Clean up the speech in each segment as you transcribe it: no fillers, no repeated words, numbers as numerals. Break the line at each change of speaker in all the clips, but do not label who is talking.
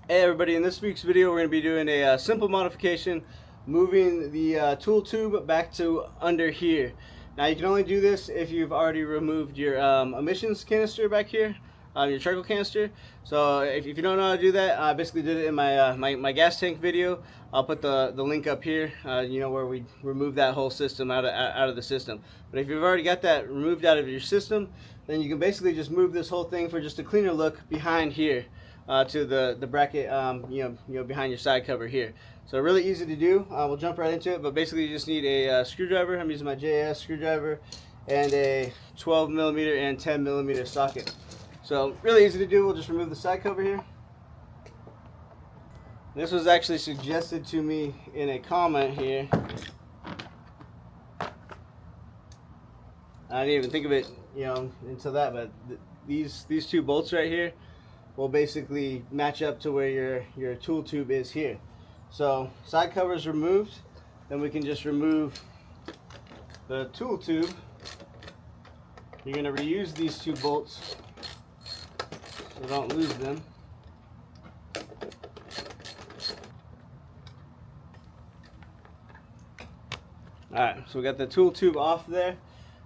Hey everybody, in this week's video we're going to be doing a simple modification, moving the tool tube back to under here. Now you can only do this if you've already removed your emissions canister back here, your charcoal canister. So if you don't know how to do that, I basically did it in my my gas tank video. I'll put the link up here, you know, where we remove that whole system out of the system. But if you've already got that removed out of your system, then you can basically just move this whole thing for just a cleaner look behind here. To the bracket, you know, behind your side cover here. So really easy to do. We'll jump right into it. But basically, you just need a screwdriver. I'm using my JS screwdriver and a 12mm and 10mm socket. So really easy to do. We'll just remove the side cover here. This was actually suggested to me in a comment here. I didn't even think of it, you know, until that. But these two bolts right here will basically match up to where your tool tube is here. So side cover is removed, then we can just remove the tool tube. You're going to reuse these two bolts so don't lose them. Alright, so we got the tool tube off there.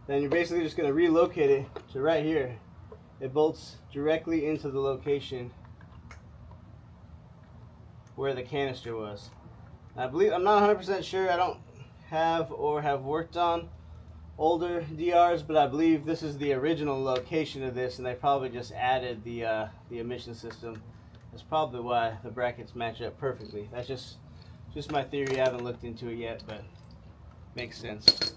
Then you're basically just going to relocate it to right here. It bolts directly into the location where the canister was. I believe, I'm not 100% sure, I don't have or have worked on older DRs, but I believe this is the original location of this, and they probably just added the emission system. That's probably why the brackets match up perfectly. That's just my theory. I haven't looked into it yet, but makes sense.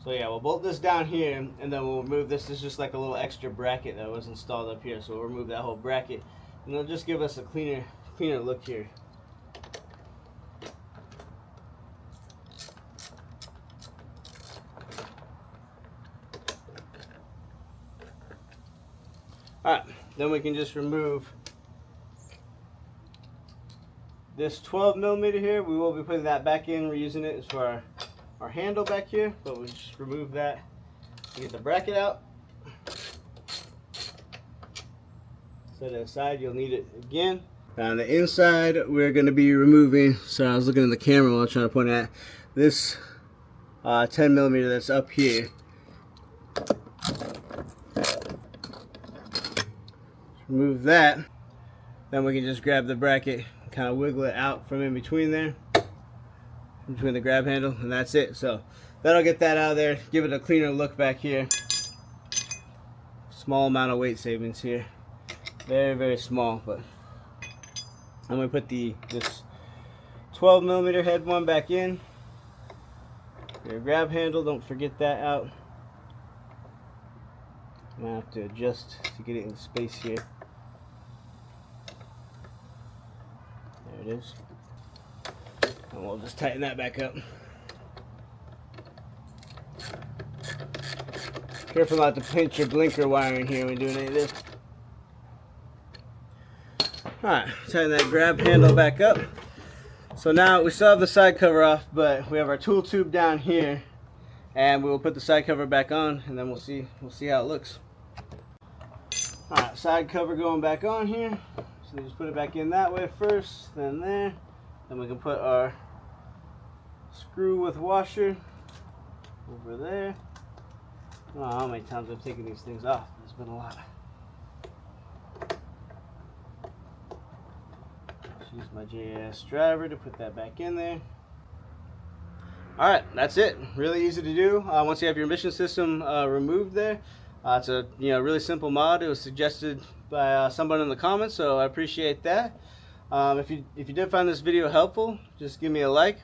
So yeah, we'll bolt this down here, and then we'll remove this. This is just like a little extra bracket that was installed up here. So we'll remove that whole bracket, and it'll just give us a cleaner look here. Alright, then we can just remove this 12mm here. We will be putting that back in, reusing it as for our handle back here, but we just remove that and get the bracket out. Set it aside, you'll need it again. On the inside, we're going to be removing, so I was looking at the camera while I was trying to point at this 10mm that's up here. Remove that, then we can just grab the bracket, kind of wiggle it out from in between there, between the grab handle, and that's it. So that'll get that out of there, give it a cleaner look back here. Small amount of weight savings here, very small. But I'm gonna put this 12mm head one back in. Your grab handle, don't forget that out. I'm gonna have to adjust to get it in space here. There it is. And we'll just tighten that back up. Careful not to pinch your blinker wiring here when doing any of this. Alright, tighten that grab handle back up. So now we still have the side cover off, but we have our tool tube down here, and we will put the side cover back on, and then we'll see how it looks. Alright, side cover going back on here. So just put it back in that way first, then there. Then we can put our screw with washer over there. I don't know how many times I've taken these things off. It's been a lot. Just use my JS driver to put that back in there. Alright, that's it. Really easy to do. Once you have your emission system removed there. It's a really simple mod. It was suggested by someone in the comments, so I appreciate that. If you did find this video helpful, just give me a like.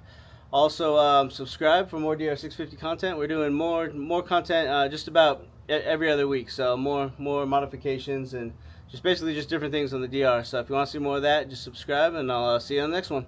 Also, subscribe for more DR650 content. We're doing more content just about every other week. So more modifications and just basically just different things on the DR. So if you want to see more of that, just subscribe, and I'll see you on the next one.